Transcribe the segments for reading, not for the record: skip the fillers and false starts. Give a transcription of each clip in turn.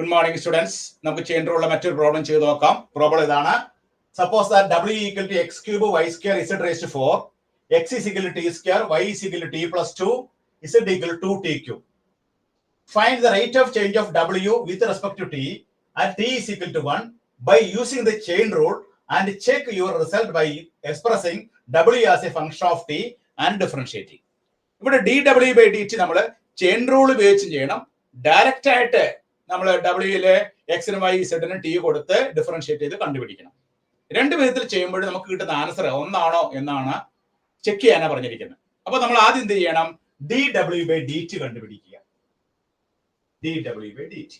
Good morning, students. നമുക്ക് chain റൂളിലെ മറ്റൊരു problem ചെയ്ത് നോക്കാം. പ്രോബ്ലം ഇതാണ്. Suppose that w equal to x cube y square z raised to 4, x is equal to t square, y is equal to t plus 2, z equal to 2t cube. Find the rate of change of w with respect to t at t is equal to 1 by using the chain rule and check your result by expressing w as a function of t and differentiating. ഇവിടെ dw by dt നമ്മൾ chain rule ഉപയോഗിച്ച് ചെയ്യണം. Direct ആയിട്ട് നമ്മൾ ഡബ്ല്യൂയിലെ എക്സിനും Y സെഡിനും T കൊടുത്ത് differentiate ചെയ്ത് കണ്ടുപിടിക്കണം. രണ്ട് വിധത്തിൽ ചെയ്യുമ്പോൾ നമുക്ക് കിട്ടുന്ന ആൻസർ ഒന്നാണോ എന്നാണ് ചെക്ക് ചെയ്യാനാണ് പറഞ്ഞിരിക്കുന്നത്. അപ്പൊ നമ്മൾ ആദ്യം എന്ത് ചെയ്യണം? D W by D T കണ്ടുപിടിക്കുക. D W by D T.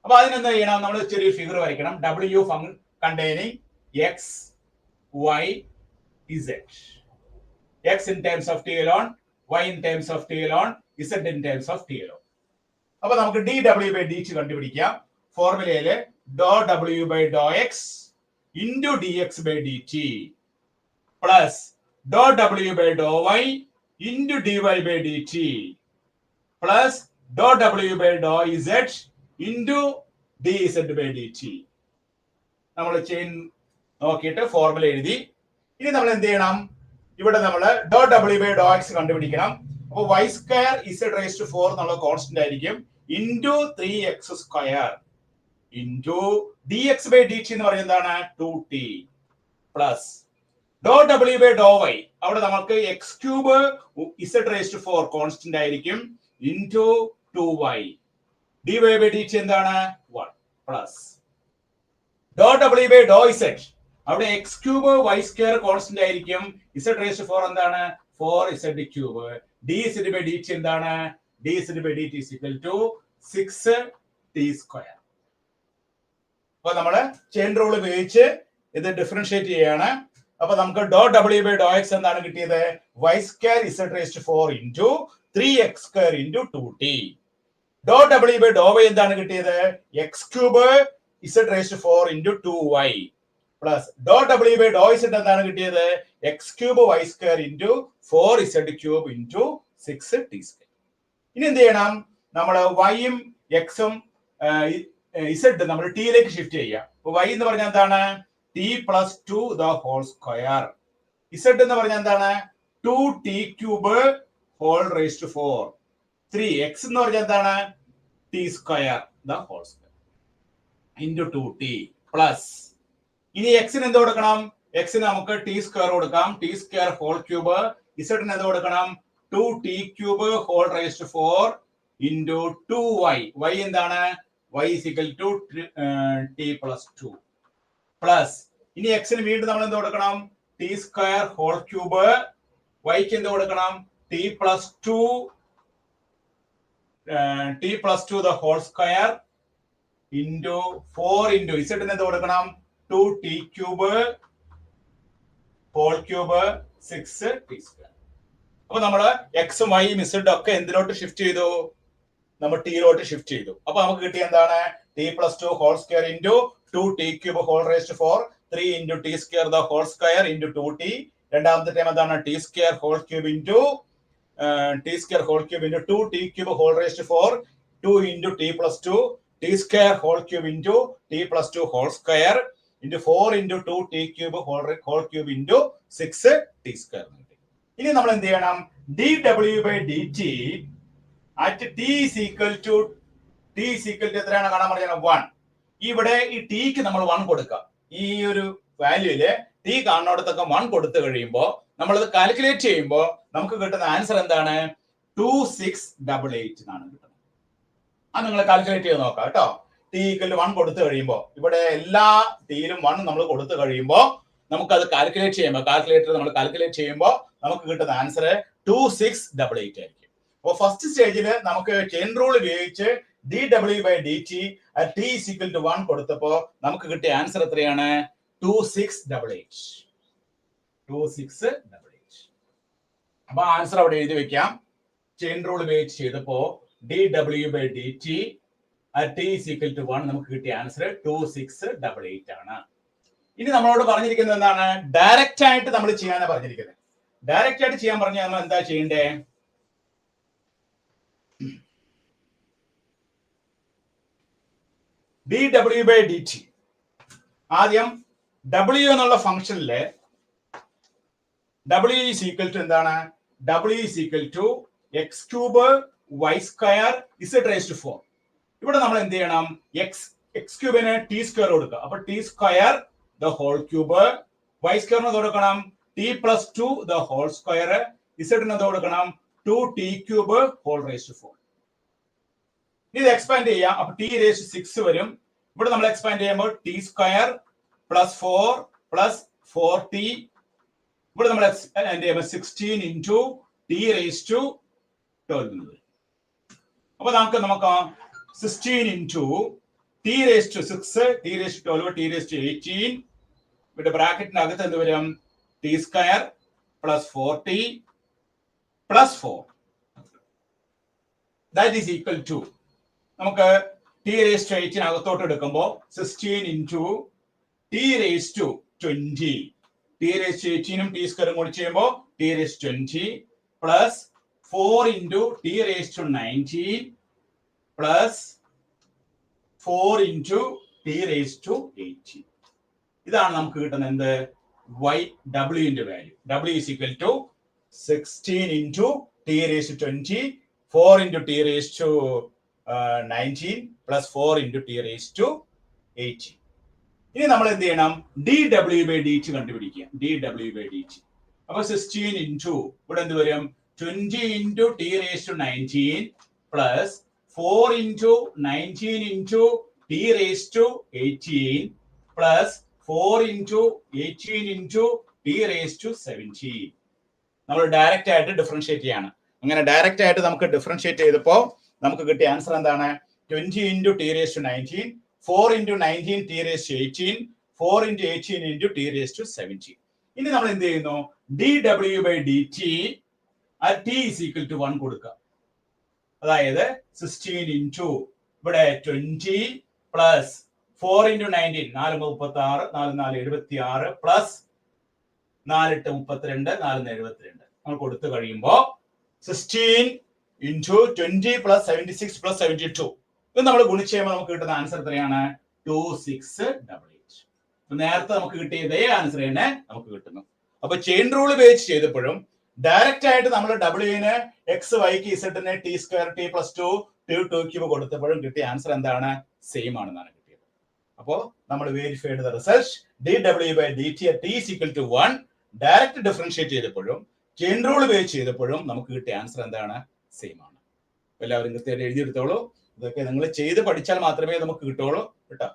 അപ്പൊ അതിനെന്ത് ചെയ്യണം? നമ്മൾ ചെറിയൊരു ഫിഗർ വരയ്ക്കണം. W containing X Y Z. X in terms of T alone, Y in terms of T alone, Z in terms of T alone. അപ്പൊ നമുക്ക് D W by D T കണ്ടുപിടിക്കാം. ഫോർമുലയില് doe W by Dr X into D X by D T plus Dr W by do Y into d y by D T plus Dr W by Dr z into d z by D t. നമ്മൾ chain നോക്കിയിട്ട് formula എഴുതി. ഇനി നമ്മൾ എന്ത് ചെയ്യണം? ഇവിടെ നമ്മൾ do W by Dr x കണ്ടുപിടിക്കണം. അപ്പൊ y square z raise to 4 എന്നുള്ള കോൺസ്റ്റന്റ് ആയിരിക്കും into 3x square into D X by D t എന്ന് പറയുന്നത് എന്താണ്? 2t plus Dr W by do y. അവിടെ നമുക്ക് x cube z raise to 4 constant ആയിരിക്കും into 2y. D y by D t എന്താണ്? 1 plus Dr W by Dr z. അവിടെ x cube y square constant ആയിരിക്കും. Z raise to 4 എന്താണ്? 4z cube. dz by dt എന്താണ്? dz by dt is equal to 6t square. അപ്പൊ നമ്മള് chain rule ഉപയോഗിച്ച് ഇത് differentiate ചെയ്യാണ്. അപ്പൊ നമുക്ക് do W by Dr x എന്താണ് കിട്ടിയത്? Y square z raise to 4 into 3x square into 2t. Do W by do y എന്താണ് കിട്ടിയത്? X cube z raise to 4 into 2y plus Dr W by Dr z എന്താണ് കിട്ടിയത്? X cube y square into 4z cube into 6t square. ഇനി എന്ത് ചെയ്യണം? നമ്മൾ വൈയും എക്സും Z നമ്മൾ ടിയിലേക്ക് ഷിഫ്റ്റ് ചെയ്യാം. വൈ എന്ന് പറഞ്ഞാൽ എന്താണ്? T plus 2 the whole square. Z എന്ന് പറഞ്ഞാൽ എന്താണ്? 2t cube whole raise to 4. 3x എന്ന് പറഞ്ഞാൽ എന്താണ്? T square the whole square into 2t plus ഇനി എക്സിന് എന്ത് കൊടുക്കണം? എക്സിന് നമുക്ക് ടി സ്ക്വയർ കൊടുക്കാം. T square whole cube. ഇസെഡിന് എന്ത് കൊടുക്കണം? 2t cube whole raise to 4 into 2y. y എന്താണ്? y is equal to t plus 2 plus ഇനി എക്സിന് വീണ്ടും നമ്മൾ എന്ത് കൊടുക്കണം? T square whole cube. വൈക്ക് എന്ത് കൊടുക്കണം? T plus 2 the whole square into 4 into ഇസെഡിന് എന്ത് കൊടുക്കണം? 2t cube whole cube 6t square. അപ്പൊ നമ്മള് എക്സും വൈയും ഇസെഡും ഒക്കെ എന്തിലോട്ട് ഷിഫ്റ്റ് ചെയ്തു? നമ്മൾ ടിയിലോട്ട് ഷിഫ്റ്റ് ചെയ്തു. അപ്പൊ നമുക്ക് കിട്ടിയ എന്താണ്? T plus 2 whole square into 2t cube whole raise to 4 3 into t square the whole square into 2t. രണ്ടാമത്തെ ടൈം എന്താണ്? T square whole cube into 2t cube whole raise to 4 2 into t plus 2 t square whole cube into t plus 2 whole square into 4 into 2t cube whole cube into 6t square. ഇനി നമ്മൾ എന്ത് ചെയ്യണം? D W by D t at t is equal to എത്രയാണ് കാണാൻ പറഞ്ഞാൽ 1. ഇവിടെ ഈ tick നമ്മൾ 1 കൊടുക്കാം. ഈ ഒരു വാല്യൂല് ടി കാണുന്നിടത്തൊക്കെ 1 കൊടുത്തു കഴിയുമ്പോൾ നമ്മളത് കാൽക്കുലേറ്റ് ചെയ്യുമ്പോൾ നമുക്ക് കിട്ടുന്ന ആൻസർ എന്താണ്? 2688 എന്നാണ് കിട്ടുന്നത്. അത് നിങ്ങൾ കാൽക്കുലേറ്റ് ചെയ്ത് നോക്കാം കേട്ടോ. ടി ഈക്വൽ 1 കൊടുത്തു കഴിയുമ്പോൾ ഇവിടെ എല്ലാ ടിയിലും 1 നമ്മൾ കൊടുത്തു കഴിയുമ്പോൾ നമുക്കത് കാൽക്കുലേറ്റ് ചെയ്യുമ്പോൾ നമുക്ക് കിട്ടുന്ന ആൻസർ 2688 ആയിരിക്കും. അപ്പോൾ ഫസ്റ്റ് സ്റ്റേജിൽ നമുക്ക് ചെയിൻ റൂൾ ഉപയോഗിച്ച് d W by D t t is equal to 1 കൊടുത്തപ്പോൾ നമുക്ക് കിട്ടിയ ആൻസർ എത്രയാണ്? 2688. അപ്പൊ ആൻസർ അവിടെ എഴുതി വെക്കാം. ചെയിൻ റൂൾ ഉപയോഗിച്ച് ചെയ്തപ്പോ d W by D t t is equal to 1 നമുക്ക് കിട്ടിയ ആൻസർ 2688 ആണ്. ഇനി നമ്മളോട് പറഞ്ഞിരിക്കുന്നത് എന്താണ്? ഡയറക്റ്റ് ആയിട്ട് നമ്മൾ ചെയ്യാനാണ് പറഞ്ഞിരിക്കുന്നത്. ഡയറക്റ്റ് ആയിട്ട് ചെയ്യാൻ പറഞ്ഞാൽ നമ്മൾ എന്താ ചെയ്യണ്ടേ? dw/dt. ആദ്യം w എന്നുള്ള ഫംഗ്ഷനിലെ w is equal to എന്താണ്? w is equal to x cube y square z raised to 4. ഇവിടെ നമ്മൾ എന്ത് ചെയ്യണം? x ക്യൂബിന് t സ്ക്വയർ കൊടുക്കുക. അപ്പൊ t square the whole cube, y സ്ക്വയറിന് കൊടുക്കണം t plus 2 the whole square, z ന് കൊടുക്കണം 2t cube whole raised to 4. ഇത് എക്സ്പാൻഡ് ചെയ്യാം. അപ്പൊ t raised to 6 വരും. ഇവിടെ നമ്മൾ എക്സ്പാൻഡ് ചെയ്യുമ്പോൾ t square plus 4 plus 4t, ഇവിടെ നമ്മൾ 16 into t raised to 12. അപ്പൊ നമുക്ക് 16 into t raised to 6, t raised to 12, t raised to 18. ഇവിടെ ബ്രാക്കറ്റിന്റെ അകത്ത് എന്ത് വരും? t square plus 4t plus 4 that is equal to, നമുക്ക് t raised to 18 അകത്തോട്ട് എടുക്കുമ്പോൾ 16 into t raised to 20, t raised to 18 ഉം t സ്ക്വയറും കൂടി ചെയ്യുമ്പോൾ t raised to 20 plus 4 into t raised to 19 plus 4 into t raised to 18. ഇതാണ് നമുക്ക് കിട്ടുന്ന എന്ത്? w ന്റെ value. w is equal to 16 into t raised to 20, 4 into t raised to 19 plus 4 into t raised to 18. ഇനി നമ്മൾ എന്ത് ചെയ്യണം? dw/dt കണ്ടുപിടിക്കുക. dw/dt. അപ്പൊ 16 into ഇവിടെ എന്ത് വരും? 20 into t raised to 19 plus 4 into 19 into t raised to 18 plus 4 into 18 into t raised to 17. നമ്മൾ ഡയറക്റ്റ് ആയിട്ട് ഡിഫറൻഷിയേറ്റ് ചെയ്യാണ്. അങ്ങനെ ഡയറക്റ്റ് ആയിട്ട് നമുക്ക് ഡിഫറൻഷിയേറ്റ് ചെയ്തപ്പോൾ നമുക്ക് കിട്ടിയ ആൻസർ എന്താണ്? 20 into t raised to 19, 4 into 19 t raised to 18, 4 into 18 into t raised to 17. ഇനി നമ്മൾ എന്ത് ചെയ്യുന്നു? dw/dt at t is equal to 1 കൊടുക്കുക. അതായത് 16 into ഇവിടെ 20 പ്ലസ് 4 into 19, 4 36, 4 4 76 പ്ലസ് 4 8 32, 4 72 നമ്മൾ കൊടുത്തു കഴിയുമ്പോൾ 16 into 20 plus 76 plus 72 ഇത് നമ്മൾ ഗുണിച്ച് ചെയ്യുമ്പോൾ നമുക്ക് കിട്ടുന്ന ആൻസർ എത്രയാണ്? 2688. നേരത്തെ നമുക്ക് കിട്ടിയ ഇതേ ആൻസർ തന്നെ നമുക്ക് കിട്ടുന്നു. അപ്പൊ ചെയിൻ റൂൾ ഉപയോഗിച്ച് ചെയ്തപ്പോഴും ഡയറക്റ്റ് ആയിട്ട് നമ്മൾ ഡബ്ല്യുവിന് എക്സ് വൈക്ക് ഇസഡിന് t square t plus 2 2 cube കൊടുത്തപ്പോഴും കിട്ടിയ ആൻസർ എന്താണ്? സെയിം ആണെന്നാണ് കിട്ടിയത്. അപ്പോ നമ്മൾ verified the result dw/dt at t is equal to 1 direct differentiate ചെയ്തപ്പോഴും ചെയിൻ റൂൾ ഉപയോഗിച്ച് ചെയ്തപ്പോഴും നമുക്ക് കിട്ടിയ ആൻസർ എന്താണ്? സെയിം ആണ്. എല്ലാവരും കൃത്യമായിട്ട് എഴുതിയെടുത്തോളൂ. ഇതൊക്കെ നിങ്ങൾ ചെയ്ത് പഠിച്ചാൽ മാത്രമേ നമുക്ക് കിട്ടുള്ളൂ കേട്ടോ.